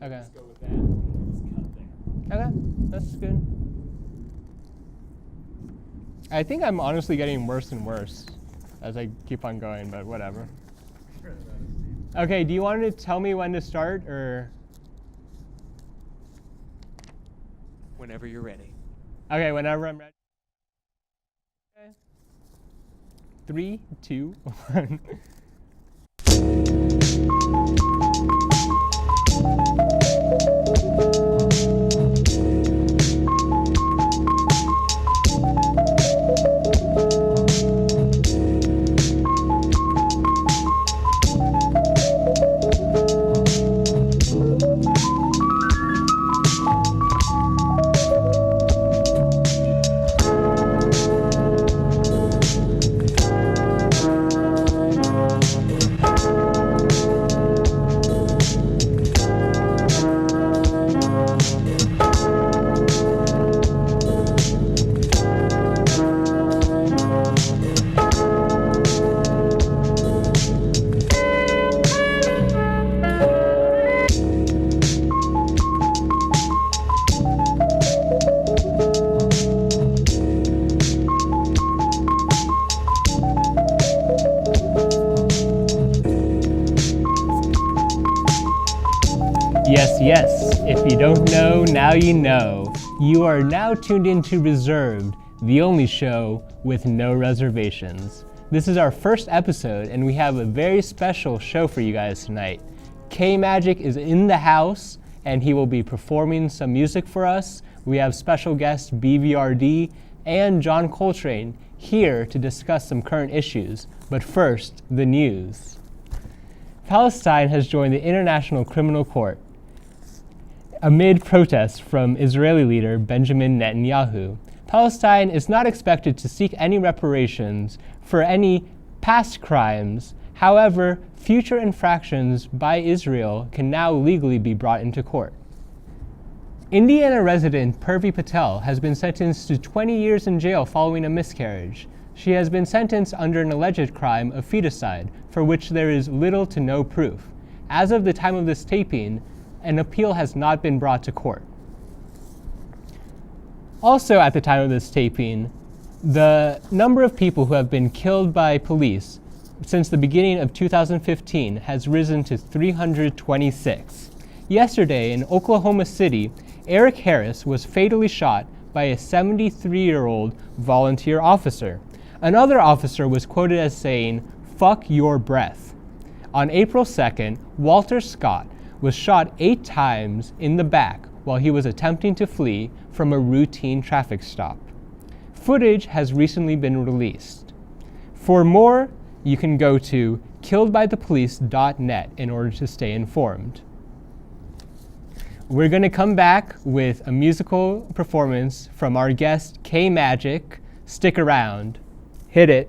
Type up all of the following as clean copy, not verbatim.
Okay. Just go with that and just cut there. Okay, that's good. I think I'm honestly getting worse and worse as I keep on going, but whatever. Okay, do you want to tell me when to start, or? Whenever you're ready. Okay, whenever I'm ready. Okay. 3, 2, 1. Yes, yes, if you don't know, now you know. You are now tuned into Reserved, the only show with no reservations. This is our first episode, and we have a very special show for you guys tonight. K-Magic is in the house, and he will be performing some music for us. We have special guest bvrd and jeancoltrane here to discuss some current issues. But first, the news. Palestine has joined the International Criminal Court amid protests from Israeli leader Benjamin Netanyahu. Palestine is not expected to seek any reparations for any past crimes. However, future infractions by Israel can now legally be brought into court. Indiana resident Purvi Patel has been sentenced to 20 years in jail following a miscarriage. She has been sentenced under an alleged crime of feticide, for which there is little to no proof. As of the time of this taping, an appeal has not been brought to court. Also at the time of this taping, the number of people who have been killed by police since the beginning of 2015 has risen to 326. Yesterday in Oklahoma City, Eric Harris was fatally shot by a 73-year-old volunteer officer. Another officer was quoted as saying, "Fuck your breath." On April 2nd, Walter Scott was shot 8 times in the back while he was attempting to flee from a routine traffic stop. Footage has recently been released. For more, you can go to killedbythepolice.net in order to stay informed. We're going to come back with a musical performance from our guest K-Magic. Stick around. Hit it.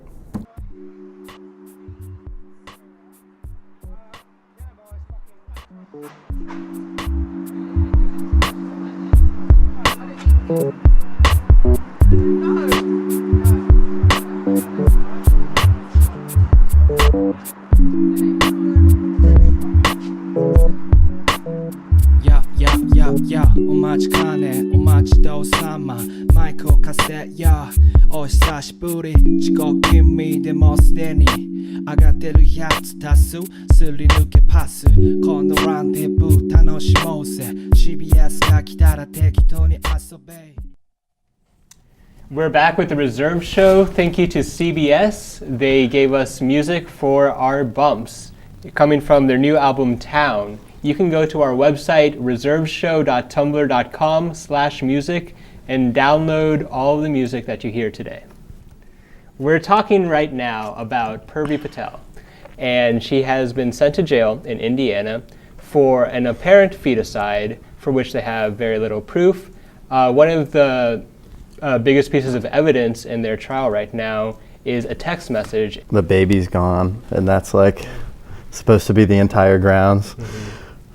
やお待ちかねお待ちどうさまマイクを貸せやお久しぶり遅刻気味でもすでに上がってるやつ多数すり抜けパスこのランデブー楽しもうぜ CBS が来たら適当に遊べ We're back with the Reserve Show. Thank you to CBS. They gave us music for our bumps coming from their new album Town. You can go to our website reserveshow.tumblr.com/music and download all of the music that you hear today. We're talking right now about Purvi Patel, and she has been sent to jail in Indiana for an apparent feticide for which they have very little proof. One of the biggest pieces of evidence in their trial right now is a text message. The baby's gone, and that's like supposed to be the entire grounds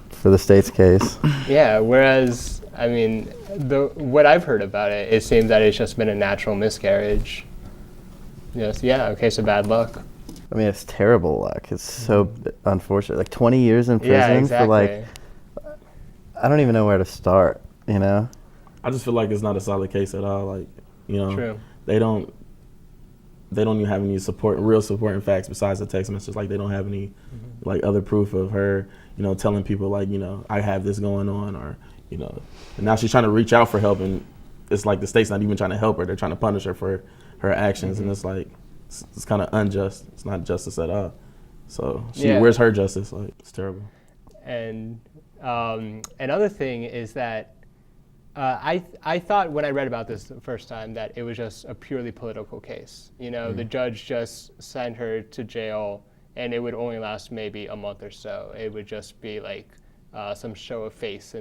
for the state's case. Yeah, whereas, I mean, what I've heard about it, it seems that it's just been a natural miscarriage. Yes, yeah, a case of bad luck. I mean, it's terrible luck. It's so unfortunate. Like 20 years in prison exactly. for like, I don't even know where to start, you know? I just feel like it's not a solid case at all. Like, you know, True. they don't even have any real supporting facts besides the text messages. Like, they don't have any like other proof of her, you know, telling people like, you know, I have this going on, or, you know, and now she's trying to reach out for help, and it's like the state's not even trying to help her. They're trying to punish her for her actions, and it's like, it's kind of unjust. It's not justice at all. So where's her justice? Like, it's terrible. And another thing is that I thought when I read about this the first time that it was just a purely political case. You know, the judge just sent her to jail, and it would only last maybe a month or so. It would just be like some show of face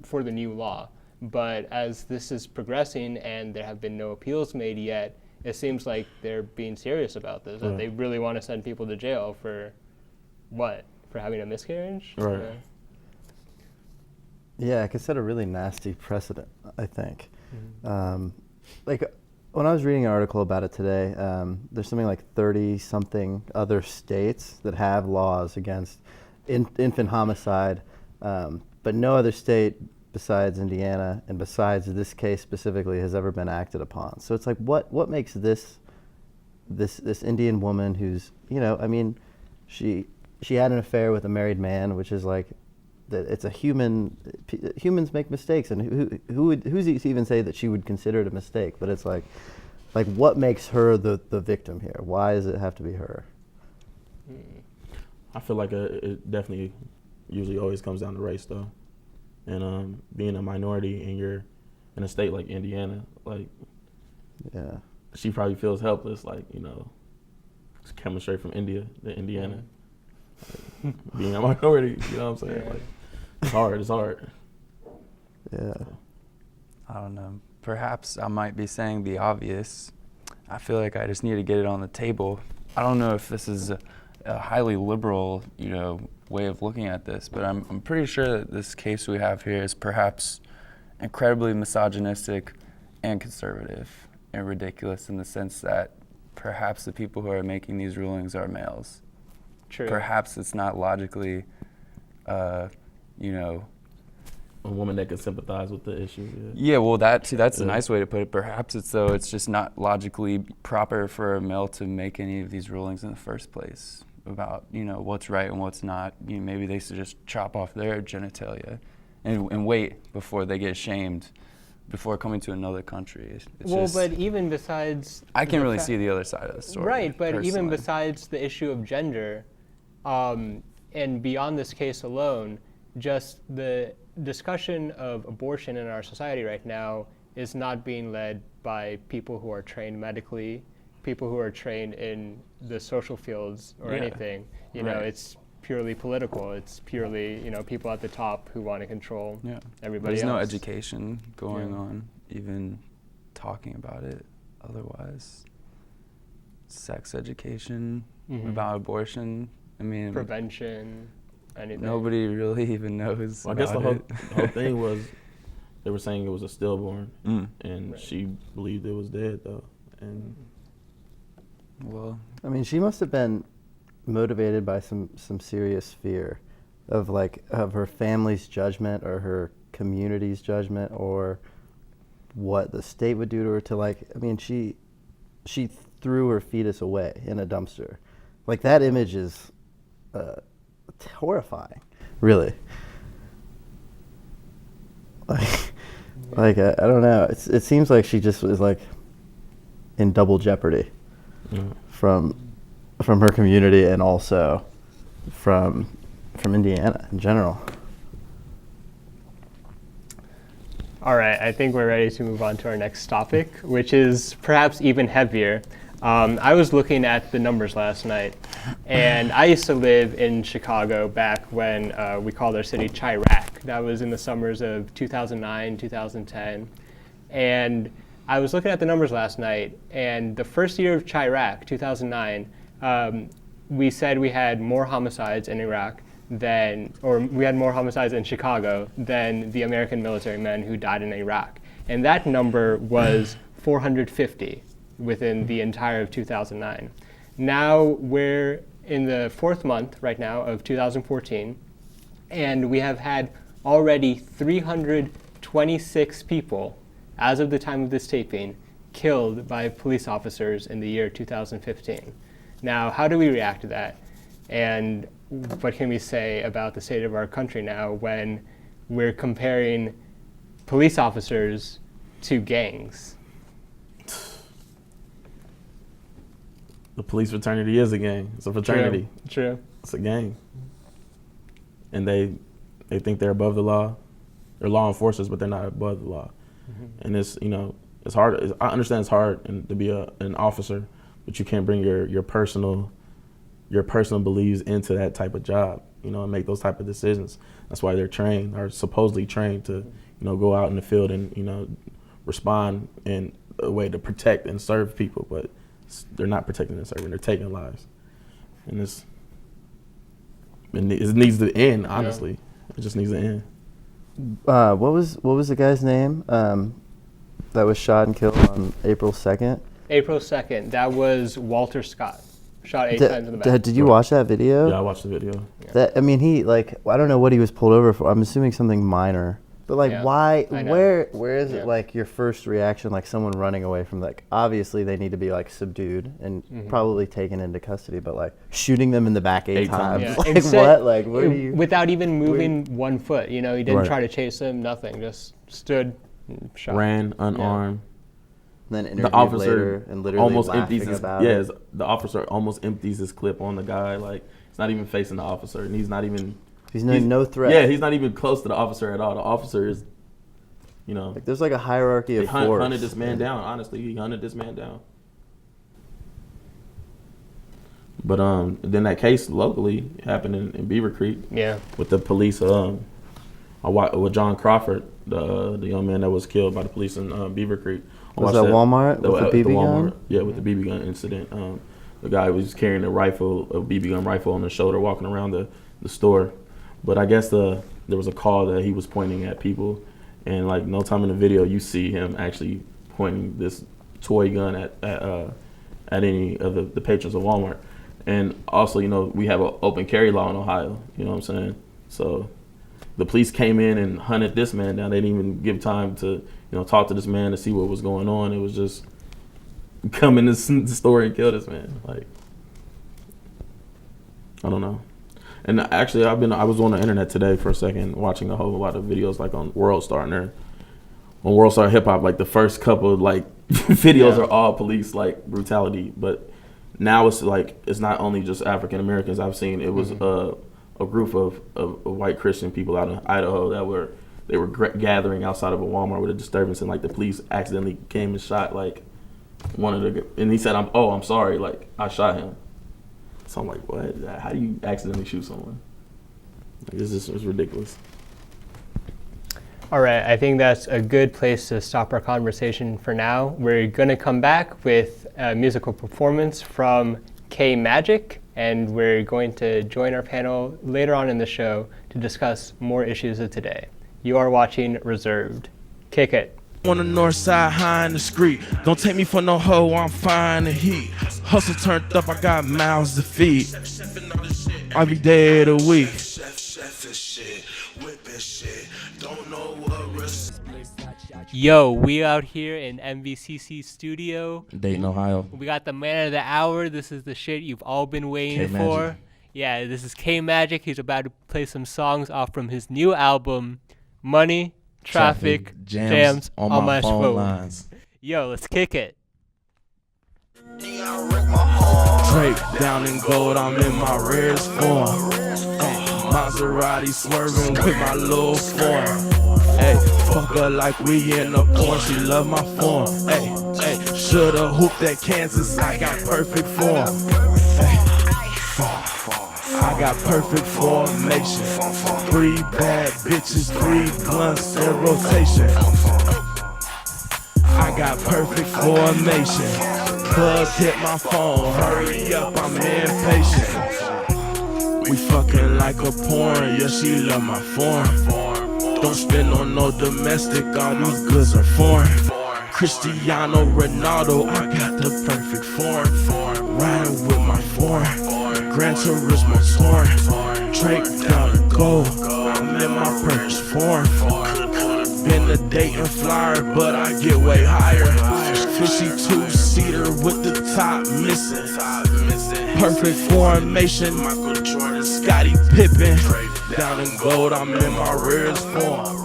for the new law. But as this is progressing and there have been no appeals made yet, it seems like they're being serious about this. That they really want to send people to jail for what? For having a miscarriage? Right. Yeah, it could set a really nasty precedent, I think. Like, when I was reading an article about it today, there's something like 30-something other states that have laws against infant homicide, but no other state besides Indiana and besides this case specifically has ever been acted upon. So it's like, what makes this Indian woman who's, you know, I mean, she had an affair with a married man, which is like, that it's a humans make mistakes, and who's to even say that she would consider it a mistake? But it's like what makes her the victim here? Why does it have to be her? I feel like it definitely usually always comes down to race, though. And being a minority and you're in a state like Indiana, like, yeah, she probably feels helpless, like, you know, coming straight from India to Indiana. Like, being a minority, you know what I'm saying? Like, it's hard. Yeah. I don't know. Perhaps I might be saying the obvious. I feel like I just need to get it on the table. I don't know if this is a highly liberal, you know, way of looking at this, but I'm pretty sure that this case we have here is perhaps incredibly misogynistic and conservative and ridiculous in the sense that perhaps the people who are making these rulings are males. True. Perhaps it's not logically, you know, a woman that can sympathize with the issue. Yeah, well, that's a nice way to put it. Perhaps it's just not logically proper for a male to make any of these rulings in the first place about, you know, what's right and what's not. You know, maybe they should just chop off their genitalia and wait before they get shamed before coming to another country. But even besides, I can't really see the other side of the story. Right, but personally. even besides the issue of gender, and beyond this case alone, just the discussion of abortion in our society right now is not being led by people who are trained medically, people who are trained in the social fields or anything. You know, it's purely political. It's purely, you know, people at the top who want to control everybody else. There's no education going on, even talking about it otherwise. Sex education about abortion. I mean, prevention, anything. Nobody really even knows. Well, I guess the whole thing was they were saying it was a stillborn, and she believed it was dead though. And well, I mean, she must have been motivated by some serious fear of her family's judgment or her community's judgment or what the state would do to her. I mean, she threw her fetus away in a dumpster. Like, that image is horrifying, really. I don't know. It seems like she just was like in double jeopardy from her community and also from Indiana in general. All right, I think we're ready to move on to our next topic, which is perhaps even heavier. I was looking at the numbers last night, and I used to live in Chicago back when we called our city Chirac. That was in the summers of 2009, 2010. And I was looking at the numbers last night, and the first year of Chirac, 2009, we said we had more homicides in Iraq we had more homicides in Chicago than the American military men who died in Iraq. And that number was 450 within the entire of 2009. Now we're in the fourth month right now of 2014, and we have had already 326 people, as of the time of this taping, killed by police officers in the year 2015. Now, how do we react to that? And what can we say about the state of our country now when we're comparing police officers to gangs? The police fraternity is a gang. It's a fraternity. True. It's a gang. And they think they're above the law. They're law enforcers, but they're not above the law. And it's, you know, it's hard. I understand it's hard to be an officer, but you can't bring your personal beliefs into that type of job, you know, and make those type of decisions. That's why they're trained, or supposedly trained to, you know, go out in the field and, you know, respond in a way to protect and serve people, but they're not protecting and serving, they're taking lives. And it needs to end, honestly. Yeah. It just needs to end. What was the guy's name that was shot and killed on April 2nd? April 2nd, that was Walter Scott. Shot 8 times in the back. Did you watch that video? Yeah, I watched the video. That, I mean, he, like, I don't know what he was pulled over for. I'm assuming something minor. But, like, why, where is it, like, your first reaction, like, someone running away from, like, obviously they need to be, like, subdued and probably taken into custody, but, like, shooting them in the back eight times. Yeah. Like, what? Like, where do you... Without even moving 1 foot, you know, he didn't try to chase him, nothing, just stood and shot. Ran, unarmed. And then interviewed later and literally almost laughing empties about it. The officer almost empties his clip on the guy. Like, he's not even facing the officer, and he's not even... He's no threat. Yeah, he's not even close to the officer at all. The officer is, you know... Like, there's like a hierarchy of force. He hunted this man down, honestly. He hunted this man down. But then that case locally happened in Beaver Creek. Yeah. With the police, with John Crawford, the young man that was killed by the police in Beaver Creek. Was that Walmart with the BB gun? Yeah, with the BB gun incident. The guy was carrying a BB gun rifle on his shoulder, walking around the store. But I guess there was a call that he was pointing at people, and like no time in the video you see him actually pointing this toy gun at any of the patrons of Walmart. And also, you know, we have an open carry law in Ohio. You know what I'm saying? So the police came in and hunted this man down. They didn't even give time to, you know, talk to this man to see what was going on. It was just come in the store and kill this man. Like, I don't know. And actually, I was on the internet today for a second watching a whole lot of videos like on World Star, and on World Star Hip Hop, like the first couple like videos are all police like brutality, but now it's like it's not only just African Americans. I've seen it was a group of white Christian people out in Idaho that they were gathering outside of a Walmart with a disturbance, and like the police accidentally came and shot like one of the, and he said, I'm sorry, like I shot him. So I'm like, what? How do you accidentally shoot someone? Like, this is ridiculous. All right, I think that's a good place to stop our conversation for now. We're going to come back with a musical performance from K Magic, and we're going to join our panel later on in the show to discuss more issues of today. You are watching Reserved. Kick it. On the north side, high in the street. Don't take me for no hoe, I'm fine in heat. Hustle turned up, I got mouths to feed. Every day of the week. Yo, we out here in MVCC studio. Dayton, Ohio. We got the man of the hour. This is the shit you've all been waiting K-Magic. for. Yeah, this is K Magic. He's about to play some songs off from his new album, Money, Traffic, Jams on my phone lines. Yo, let's kick it. Drake down in gold, I'm in my rarest form. Maserati swerving with my little form. Hey, fuck her like we in the porn, she love my form. Hey, shoulda hooped at Kansas, I got perfect form. Hey, I got perfect formation. 3 bad bitches, 3 blunts in rotation. I got perfect formation. Plug hit my phone, hurry up, I'm impatient. We fucking like a porn, yeah, she love my form. Don't spend on no domestic, all these goods are foreign. Cristiano Ronaldo, I got the perfect form. Riding with my foreign, Gran Turismo touring. Drake down the gold, I'm in my purse. foreign. Been a dating flyer, but I get way higher. Fishy two-seater with the top missing. Perfect formation, Michael Jordan, Scottie Pippen. Down in gold, I'm in my rarest form.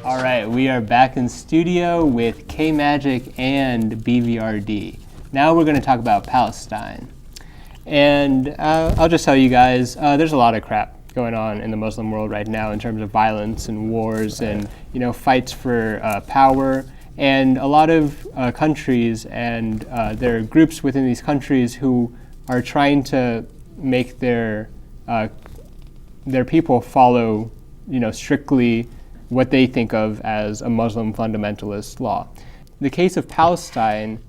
Alright, we are back in studio with K-Magic and BVRD. Now we're going to talk about Palestine. And I'll just tell you guys, there's a lot of crap going on in the Muslim world right now in terms of violence and wars and fights for power. And a lot of countries and there are groups within these countries who are trying to make their people follow strictly what they think of as a Muslim fundamentalist law. The case of Palestine,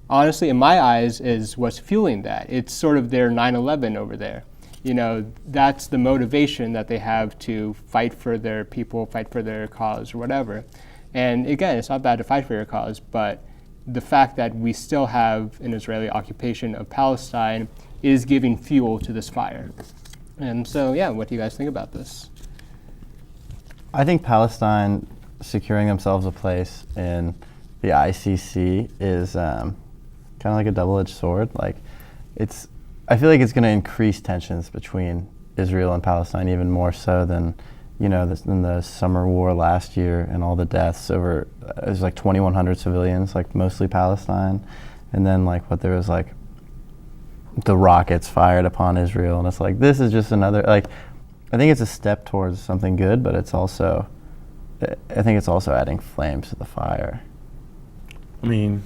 honestly, in my eyes, is what's fueling that. It's sort of their 9/11 over there. That's the motivation that they have to fight for their people, fight for their cause, or whatever. And again, it's not bad to fight for your cause, but the fact that we still have an Israeli occupation of Palestine is giving fuel to this fire. And so, yeah, what do you guys think about this? I think Palestine securing themselves a place in the ICC is kind of like a double-edged sword. I feel like it's going to increase tensions between Israel and Palestine even more so than than the summer war last year and all the deaths over. It was like 2,100 civilians, like mostly Palestine, and then there was the rockets fired upon Israel, and it's like this is just another I think it's a step towards something good, but I think it's also adding flames to the fire. I mean,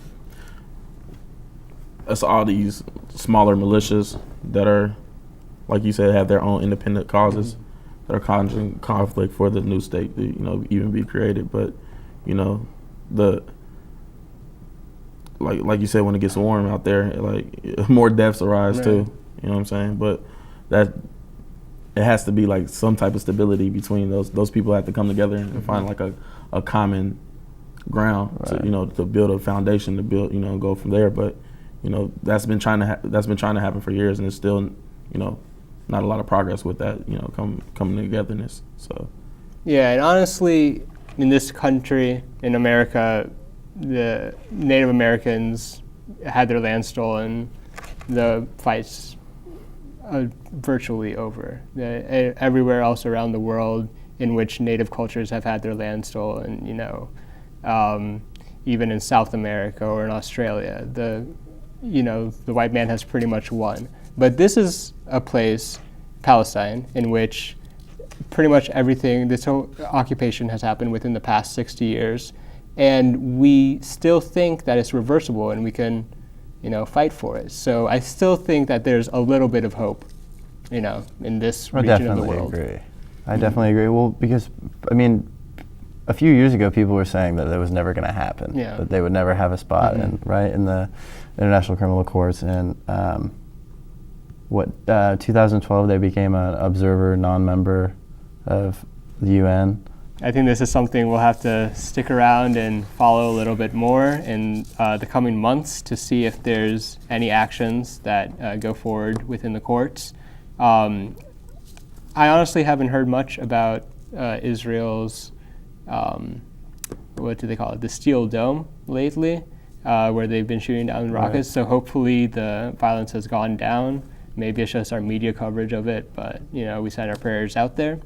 it's all these smaller militias that are, like you said, have their own independent causes that are causing conflict for the new state to, even be created. But, like you said, when it gets warm out there, more deaths arise too. You know what I'm saying? But that it has to be some type of stability between those people have to come together and find a common ground to build a foundation to build go from there. But that's been trying to happen for years, and it's still not a lot of progress with that coming togetherness. So yeah, and honestly, in this country, in America, the Native Americans had their land stolen. The fights are virtually over. Everywhere else around the world in which Native cultures have had their land stolen, even in South America or in Australia, the white man has pretty much won. But this is a place, Palestine, in which pretty much everything, this whole occupation has happened within the past 60 years. And we still think that it's reversible and we can, fight for it. So I still think that there's a little bit of hope, in this region of the world. I definitely agree. Well, because, a few years ago, people were saying that it was never going to happen, that they would never have a spot in the International Criminal Courts. And 2012, they became an observer, non-member of the UN. I think this is something we'll have to stick around and follow a little bit more in the coming months to see if there's any actions that go forward within the courts. I honestly haven't heard much about Israel's, what do they call it, the Steel Dome lately, where they've been shooting down rockets. So hopefully the violence has gone down. Maybe it's just our media coverage of it, but we send our prayers out there.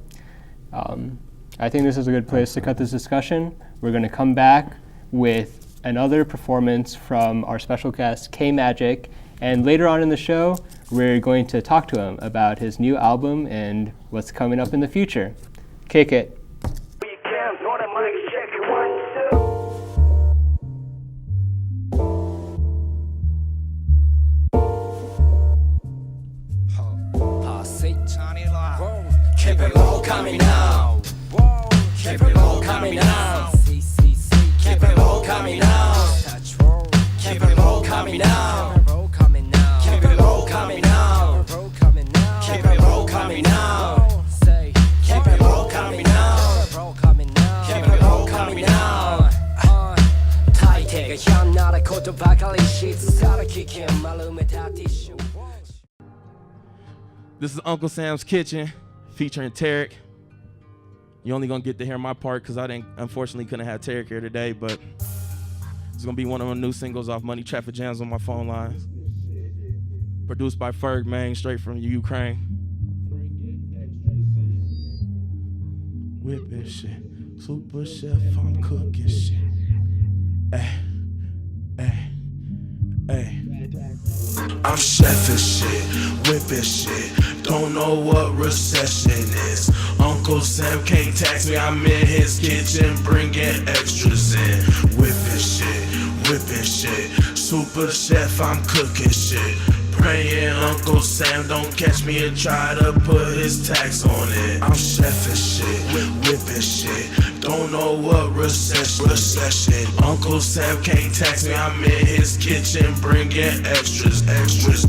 I think this is a good place to cut this discussion. We're going to come back with another performance from our special guest, K-Magic, and later on in the show, we're going to talk to him about his new album and what's coming up in the future. Kick it. coming out. Keep it all coming out. Keep it all coming out. Keep it all coming out. Keep it all coming out. Keep it all coming out. Keep it all coming out. Keep it all coming out. 大抵が嫌ならことばかりしつつから危険丸めたティッシュ This is Uncle Sam's Kitchen, featuring Tarek. You're only gonna get to hear my part because unfortunately couldn't have Tarek here today, but it's gonna be one of my new singles off Money Traffic Jams on my phone lines. Produced by Ferg, man, straight from Ukraine. Whipping shit, super chef, I'm cooking shit. Ay. I'm chefing shit, whipping shit. Don't know what recession is. Uncle Sam can't tax me, I'm in his kitchen bringing extras in. Whipping shit. Super chef, I'm cooking shit. Praying Uncle Sam don't catch me and try to put his tax on it. I'm chefing shit, whipping shit. Don't know what recession. Uncle Sam can't tax me, I'm in his kitchen bringing extras.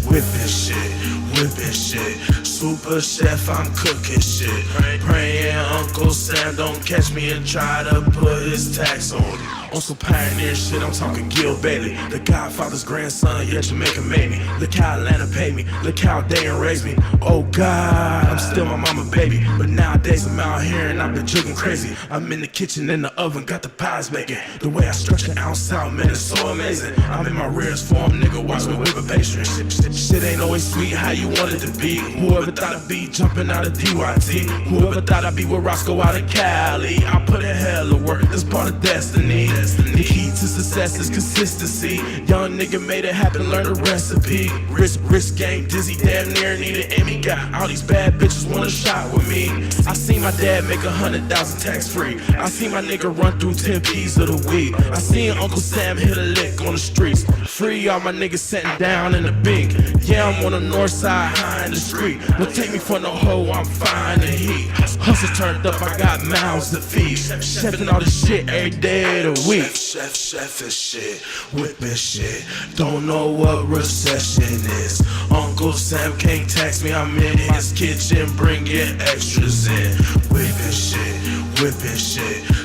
Whipping shit. Super chef, I'm cooking shit. Praying Uncle Sam don't catch me and try to put his tax on it. On some pioneer shit, I'm talking Gil Bailey, the Godfather's grandson, yeah, Jamaica made me. Look how Atlanta paid me, look how they raised me. Oh God, I'm still my mama baby, but nowadays I'm out here and I've been jugging crazy. I'm in the kitchen, in the oven, got the pies making. The way I structure an ounce out, man, it's so amazing. I'm in my rarest form, nigga, watch me whip a pastry. Shit ain't always sweet, how you want it to be. Whoever thought I'd be jumping out of DYT, whoever thought I'd be with Roscoe out of Cali. I put in hell of work, that's part of destiny. The key to success is consistency. Young nigga made it happen, learn the recipe. Wrist game, dizzy, damn near need an Emmy. Got all these bad bitches want a shot with me. I seen my dad make 100,000 tax free. I seen my nigga run through 10 P's of the weed. I seen Uncle Sam hit a lick on the streets. Free all my niggas sitting down in the bink. Yeah, I'm on the north side, high in the street. Don't take me for no hoe, I'm fine in heat. Hustle turned up, I got mouths to feed. Chefing all this shit every day of the week. Chef is shit, whipping shit. Don't know what recession is. Uncle Sam can't tax me, I'm in his kitchen bringing extras in. Whipping shit.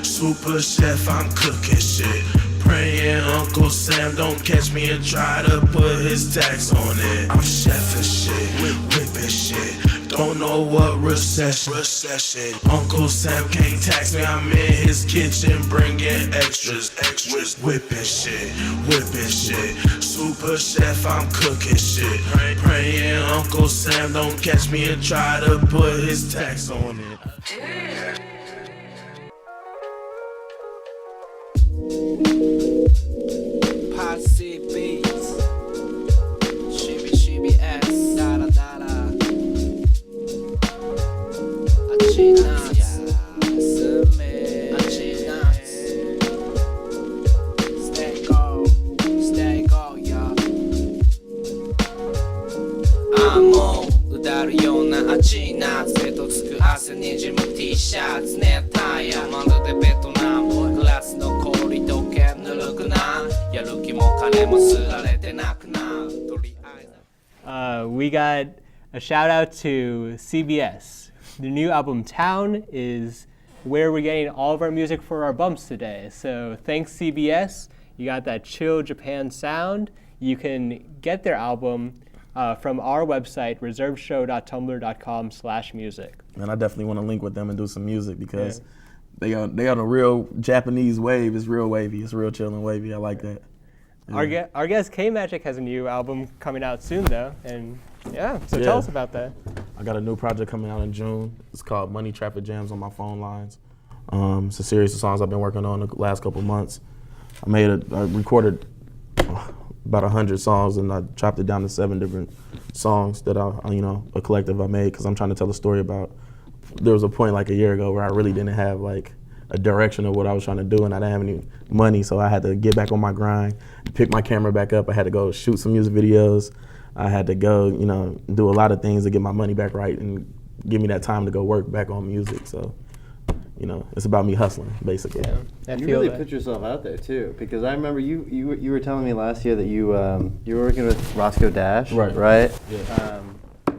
Super chef, I'm cooking shit. Praying Uncle Sam don't catch me and try to put his tax on it. I'm chefing shit, whipping shit. Don't know what recession. Uncle Sam can't tax me, I'm in his kitchen bringing extras. Whipping shit. Super chef, I'm cooking shit. Praying Uncle Sam don't catch me and try to put his tax on it. Posse beats, shibi ass, dara dara. Achinas, achinas. Stay go, yeah. もううだるような暑い夏へとつく汗にじむ T シャツ熱帯夜まるでベトナムグラスの氷溶けぬるくなやる気も金もすられてなくなとりあえず We got a shout out to CBS. The new album Town is where we're getting all of our music for our bumps today. So thanks CBS. You got that chill Japan sound. You can get their album from our website, reservedshow.tumblr.com/music. And I definitely want to link with them and do some music because they are the real Japanese wave. It's real wavy. It's real chill and wavy. I like that. Yeah. Our guest K-Magic has a new album coming out soon though, and tell us about that. I got a new project coming out in June. It's called Money Traffic Jams on my phone lines. It's a series of songs I've been working on the last couple months. I recorded about 100 songs and I chopped it down to 7 different songs that a collective I made because I'm trying to tell a story about. There was a point like a year ago where I really didn't have like a direction of what I was trying to do and I didn't have any money, so I had to get back on my grind, pick my camera back up. I had to go shoot some music videos. I had to go, do a lot of things to get my money back right and give me that time to go work back on music. So, you know, it's about me hustling, basically. Yeah, I You feel really that. put yourself out there too, because I remember you were telling me last year that you were working with Roscoe Dash, Right. Right. Yeah.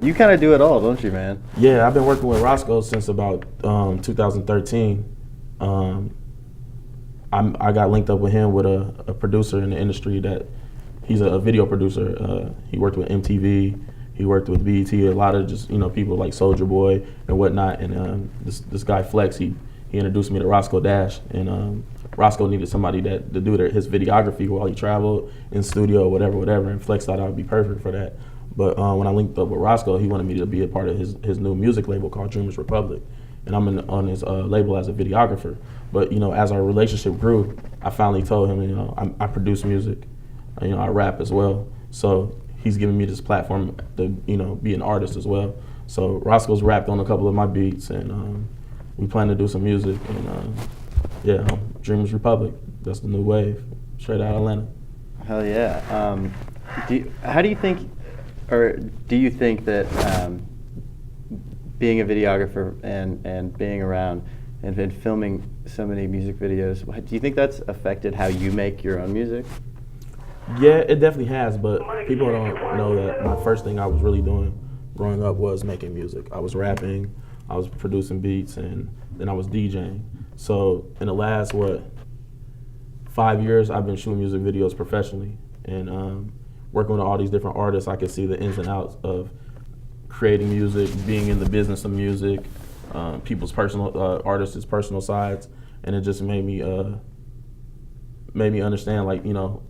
You kind of do it all, don't you, man? Yeah, I've been working with Roscoe since about 2013. I got linked up with him with a producer in the industry that he's a video producer. He worked with MTV, he worked with BET, a lot of just, you know, people like Soulja Boy and whatnot. And this guy Flex, he introduced me to Roscoe Dash, and Roscoe needed somebody to do his videography while he traveled in studio, whatever. And Flex thought I would be perfect for that. But when I linked up with Roscoe, he wanted me to be a part of his new music label called Dreamers Republic, and I'm on his label as a videographer. But, you know, as our relationship grew, I finally told him, you know, I produce music, you know, I rap as well. So he's giving me this platform to, you know, be an artist as well. So Roscoe's rapped on a couple of my beats, and we plan to do some music. And yeah, Dreamers Republic, that's the new wave, straight out of Atlanta. Hell yeah. How do you think, or do you think that being a videographer and being around and filming so many music videos, do you think that's affected how you make your own music? Yeah, it definitely has, but people don't know that my first thing I was really doing growing up was making music. I was rapping, I was producing beats, and then I was DJing. So in the last, 5 years, I've been shooting music videos professionally, and working with all these different artists, I could see the ins and outs of creating music, being in the business of music, people's personal, artists' personal sides, and it just made me understand, like, you know,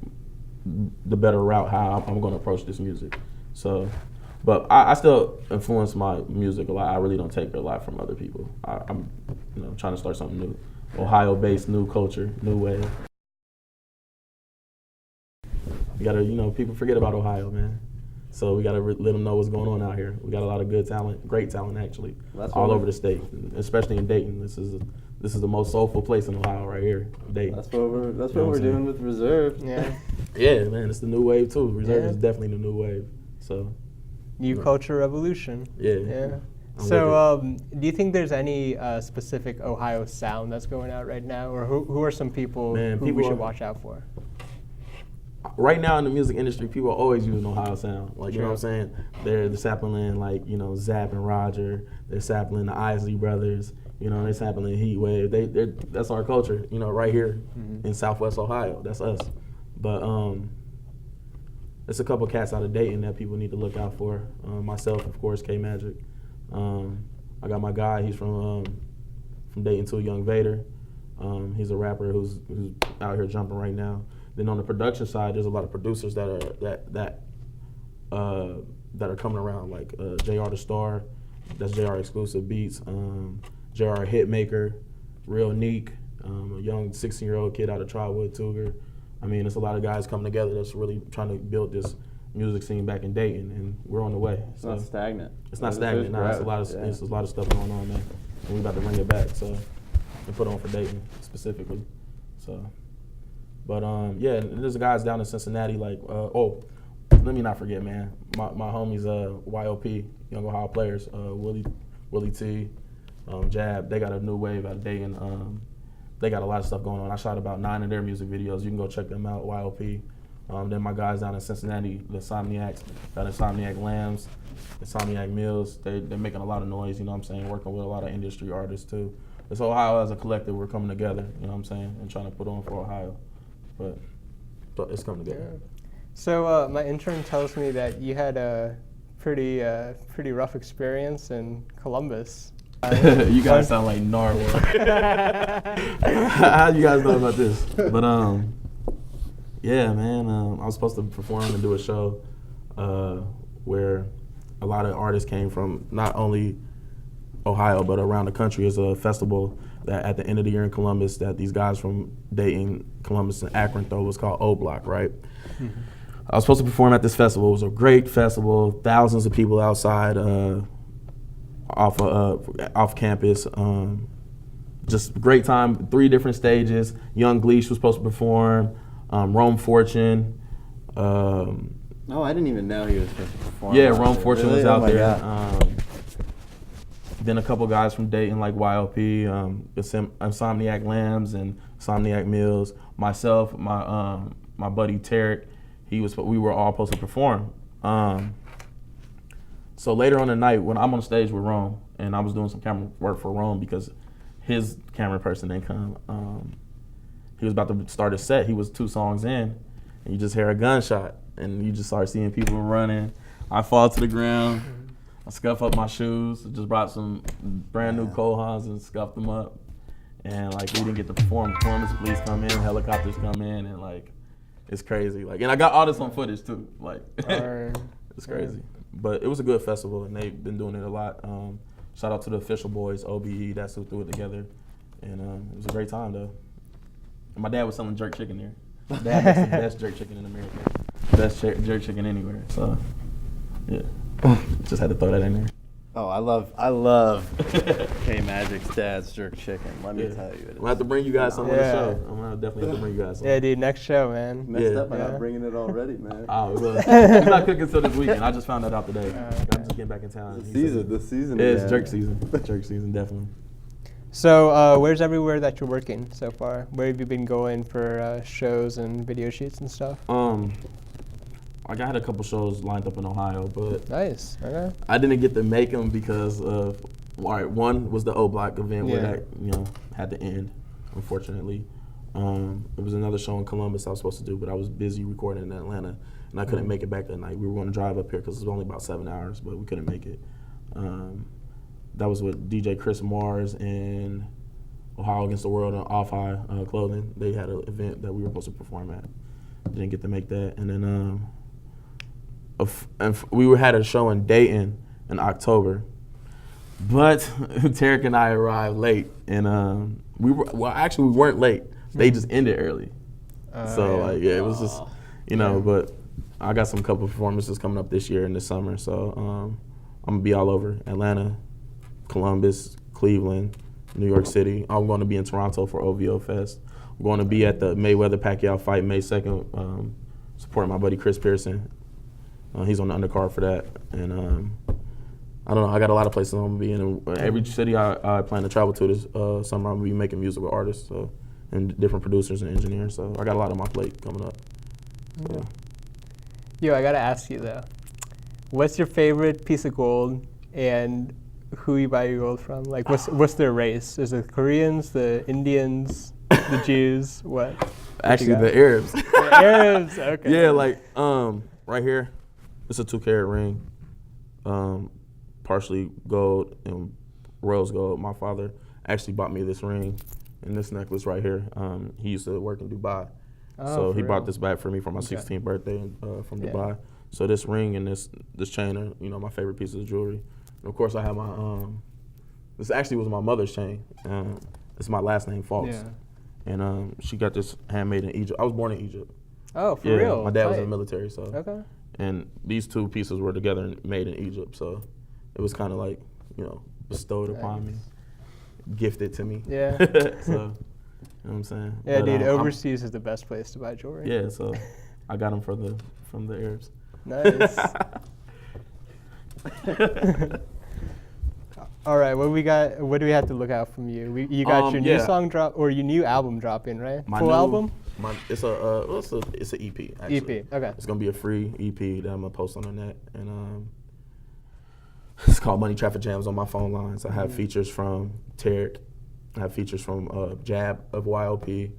the better route how I'm going to approach this music. So, but I still influence my music a lot. I really don't take a lot from other people. I'm, you know, trying to start something new, Ohio-based, new culture, new wave. We gotta, you know, people forget about Ohio, man. So we gotta let them know what's going on out here. We got a lot of good talent, great talent actually, all over the state, especially in Dayton. This is the most soulful place in Ohio right here, Dayton. That's what we're doing with Reserve. Yeah. Yeah, man, it's the new wave too. Reserve is definitely the new wave. So. New culture revolution. Yeah. Yeah. I'm So, do you think there's any specific Ohio sound that's going out right now, or who are some people who we should watch out for? Right now in the music industry, people are always using Ohio sound. Like, you know what I'm saying? They're sampling, like, you know, Zapp and Roger. They're sampling the Isley Brothers. You know, they're sampling Heat Wave. That's our culture, you know, right here in Southwest Ohio. That's us. But there's a couple cats out of Dayton that people need to look out for. Myself, of course, K Magic. I got my guy. He's from Dayton too, Young Vader. He's a rapper who's out here jumping right now. Then on the production side, there's a lot of producers that are coming around, like JR the Star, that's JR exclusive beats, JR Hitmaker, Real Neek, a young 16-year-old kid out of Trotwood, Cougar. I mean, it's a lot of guys coming together that's really trying to build this music scene back in Dayton, and we're on the way. It's not stagnant. It's not stagnant. No, it's a lot of stuff going on, man, and we about to bring it back. So, and put on for Dayton specifically. So. But yeah, and there's guys down in Cincinnati like let me not forget, man. My homies YOP, Young Ohio Players, Willie T, Jab. They got a new wave out of Dayton. They got a lot of stuff going on. I shot about 9 of their music videos. You can go check them out. YOP. Then my guys down in Cincinnati, the Insomniacs, got Insomniac Lambs, Insomniac Mills. They're making a lot of noise. You know what I'm saying? Working with a lot of industry artists too. It's Ohio as a collective. We're coming together. You know what I'm saying? And trying to put on for Ohio. But it's coming together. Yeah. So my intern tells me that you had a pretty rough experience in Columbus. You guys sound like narwhal. How you guys know about this? But yeah, man. I was supposed to perform and do a show where a lot of artists came from not only Ohio but around the country. It's a festival that at the end of the year in Columbus that these guys from Dayton, Columbus, and Akron throw was called O Block, right? Mm-hmm. I was supposed to perform at this festival. It was a great festival, thousands of people outside off campus. Just great time, 3 different stages. Young Gleesh was supposed to perform, Rome Fortune. Oh, I didn't even know he was supposed to perform. Yeah, Rome Fortune was out there. Then a couple guys from Dayton like YLP, Insomniac Lambs and Insomniac Mills. Myself, my buddy Tarek, we were all supposed to perform. So later on the night, when I'm on stage with Rome, and I was doing some camera work for Rome because his camera person didn't come. He was about to start a set. He was 2 songs in, and you just hear a gunshot, and you just start seeing people running. I fall to the ground. I scuff up my shoes. I just brought some brand new Kohans and scuffed them up. And like we didn't get to perform. Columbus police come in, helicopters come in, and like it's crazy. Like, and I got all this on footage too. Like it's crazy. But it was a good festival, and they've been doing it a lot. Shout out to the official boys, OBE, that's who threw it together. And it was a great time though. And my dad was selling jerk chicken there. My dad makes the best jerk chicken in America. Best jerk chicken anywhere. So yeah. Just had to throw that in there. Oh, I love K Magic's dad's jerk chicken. Let me tell you, I'm gonna have to bring you guys some on the show. I'm gonna definitely have to bring you guys some. Yeah, dude, next show, man. Messed up by not bringing it already, man. Oh, well, he's not cooking until this weekend. I just found that out today. I'm just getting back in town. The season. Yeah, it's jerk season. Jerk season, definitely. So, where's everywhere that you're working so far? Where have you been going for shows and video shoots and stuff? Like I had a couple shows lined up in Ohio, but nice. Okay. I didn't get to make them because of one was the O Block event where that had to end, unfortunately. It was another show in Columbus I was supposed to do, but I was busy recording in Atlanta, and I couldn't make it back that night. We were going to drive up here because it was only about 7 hours, but we couldn't make it. That was with DJ Chris Mars and Ohio Against the World and Off High Clothing. They had an event that we were supposed to perform at. Didn't get to make that, and then. We had a show in Dayton in October, but Tarek and I arrived late, and we weren't late. They just ended early, it was just But I got some couple performances coming up this year in the summer, so I'm gonna be all over Atlanta, Columbus, Cleveland, New York City. I'm going to be in Toronto for OVO Fest. I'm going to be at the Mayweather-Pacquiao fight May 2nd, supporting my buddy Chris Pearson. He's on the undercard for that, and I don't know. I got a lot of places I'm gonna be in. Every city I plan to travel to this summer, I'm gonna be making music with artists, and different producers and engineers. So I got a lot on my plate coming up. So. Yo, I gotta ask you though, what's your favorite piece of gold, and who you buy your gold from? Like, what's their race? Is it Koreans, the Indians, the Jews? What? Actually, the Arabs. The Arabs. Okay. Yeah, like right here. It's a 2-carat ring, partially gold and rose gold. My father actually bought me this ring and this necklace right here. He used to work in Dubai, so he bought this back for me for my 16th birthday from Dubai. So this ring and this chain are my favorite pieces of jewelry. And of course I have my this actually was my mother's chain. It's my last name, Falks, and she got this handmade in Egypt. I was born in Egypt. Oh, for real? My dad was in the military, so. Okay. And these 2 pieces were together and made in Egypt, so it was kind of like, bestowed upon me, gifted to me. Yeah. So, you know what I'm saying? Yeah, but, dude, overseas is the best place to buy jewelry. Yeah, so I got them from the Arabs. Nice. All right, what do we have to look out from you? You got your new song drop, or your new album dropping, right? Full album? It's an EP, actually. EP, okay. It's gonna be a free EP that I'm gonna post on the net, and it's called Money Traffic Jams on my phone lines. I have features from Tarek, I have features from Jab of YLP,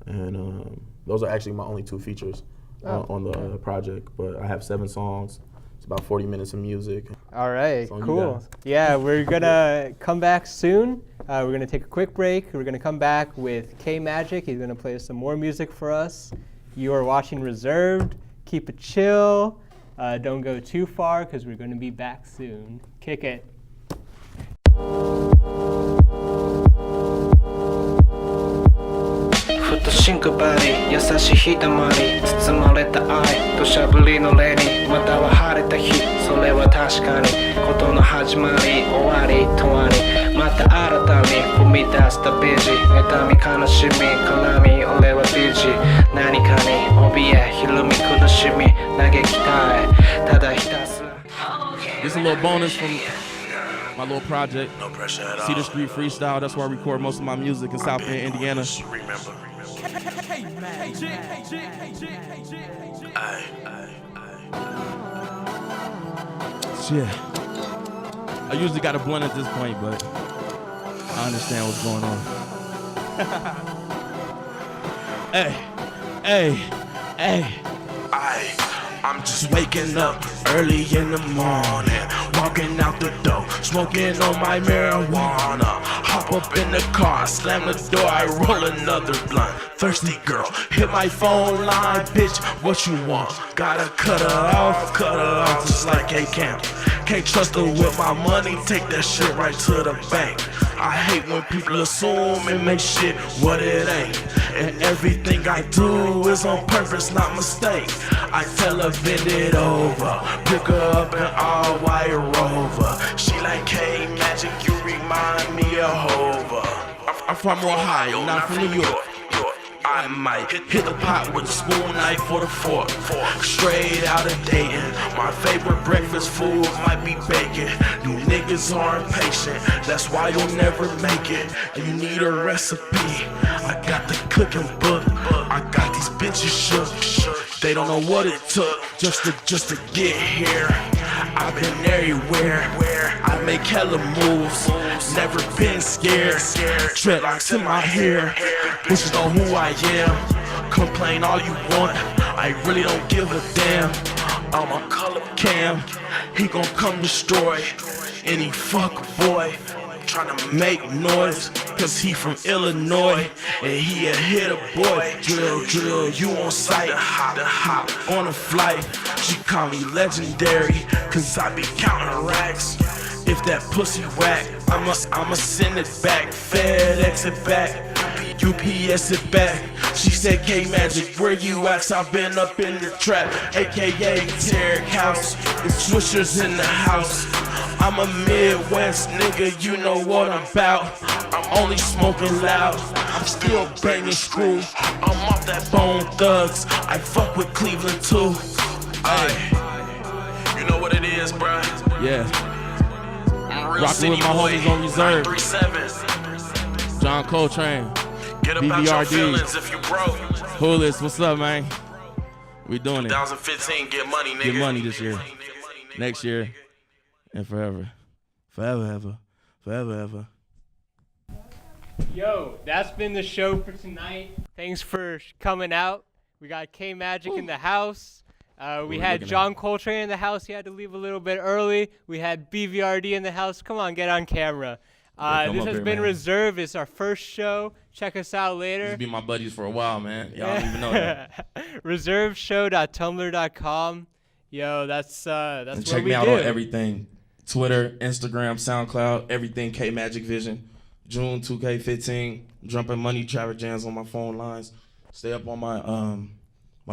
and those are actually my only 2 features on the project. But I have 7 songs. It's about 40 minutes of music. All right, cool. Yeah, we're gonna come back soon. We're gonna take a quick break. We're gonna come back with K Magic. He's gonna play some more music for us. You are watching Reserved. Keep it chill. Don't go too far because we're gonna be back soon. Kick it. ふとシンクバリ優しい日だまり包まれた愛土砂降りのレにまたは晴れた日それは確かにことの始まり終わりとわりまた新たに踏み出したビジ妬み悲しみ絡み俺はビジ何かに怯えひるみ苦しみ嘆きたいただひたすら Just a little bonus from my little project. No pressure at all. Cedar Street Freestyle. That's where I record most of my music in South Bend, Indiana. Remember. Shit. I usually got a blunt at this point, but I understand what's going on. Hey. I'm just waking up early in the morning, walking out the door, smoking on my marijuana. Hop up in the car, slam the door, I roll another blunt. Thirsty girl, hit my phone line, bitch, what you want? Gotta cut her off just like A-Camp. Can't trust her with my money, take that shit right to the bank. I hate when people assume and make shit what it ain't. And everything I do is on purpose, not mistake. I tell her bend it over, pick her up in all white Rover. She like, hey, Magic, you remind me of Hova. I'm from Ohio, not from New York. I might hit the pot with a spoon, knife, or the fork. Straight out of Dayton. My favorite breakfast food might be bacon. You niggas aren't patient, that's why you'll never make it. And you need a recipe, I got the cooking book. I got these bitches shook. They don't know what it took just to get here. I've been everywhere, I make hella moves, never been scared. Dreadlocks in my hair, bitches know who I am. Complain all you want, I really don't give a damn. I'm a color Cam, he gon' come destroy any fuck boy tryna make noise, cause he from Illinois and he a hitter boy. Drill, you on sight, the hop on a flight. She call me legendary, cause I be counting racks. If that pussy whack, I'ma send it back, FedEx it back, UPS it back. She said, K-Magic, where you at? I've been up in the trap, aka Terrace House. It's swishers in the house. I'm a Midwest nigga, you know what I'm about. I'm only smoking loud, I'm still banging screw. I'm off that Bone Thugs, I fuck with Cleveland too. You know what it is, bruh. Yeah. Rockin' with my homies on reserve. 937. Jeancoltrane. Get about your bvrd. feelings if you broke. Hooless, what's up, man? We doing it. 2015, get money, nigga. Get money this year. Next year. And forever. Forever, ever. Yo, that's been the show for tonight. Thanks for coming out. We got K-Magic in the house. We had Jeancoltrane in the house. He had to leave a little bit early. We had bvrd in the house. Come on, get on camera. This has been Reserve. It's our first show. Check us out later. These be my buddies for a while, man. Y'all don't even know that. reserveshow.tumblr.com. Yo, that's and what check we me out do. on everything. Twitter, Instagram, SoundCloud, everything K-Magic Vision. June 2K15. Jumping money, Travis Jams on my phone lines. Stay up on my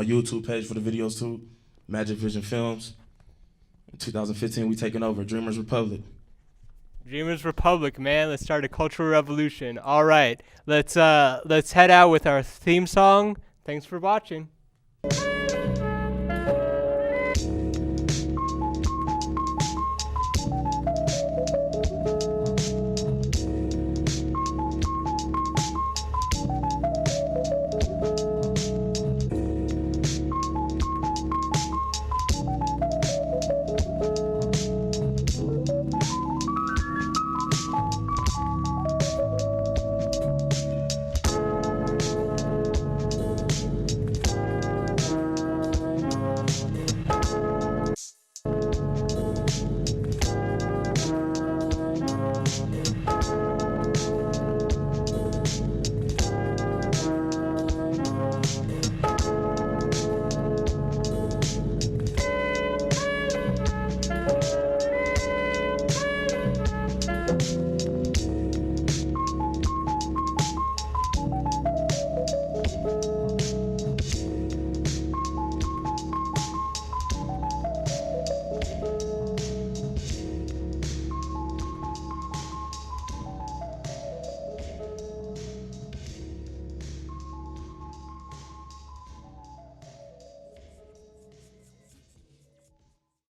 YouTube page for the videos too. Magic Vision Films. In 2015, we taking over. Dreamers Republic. Dreamers Republic, man. Let's start a cultural revolution. All right, let's head out with our theme song. Thanks for watching.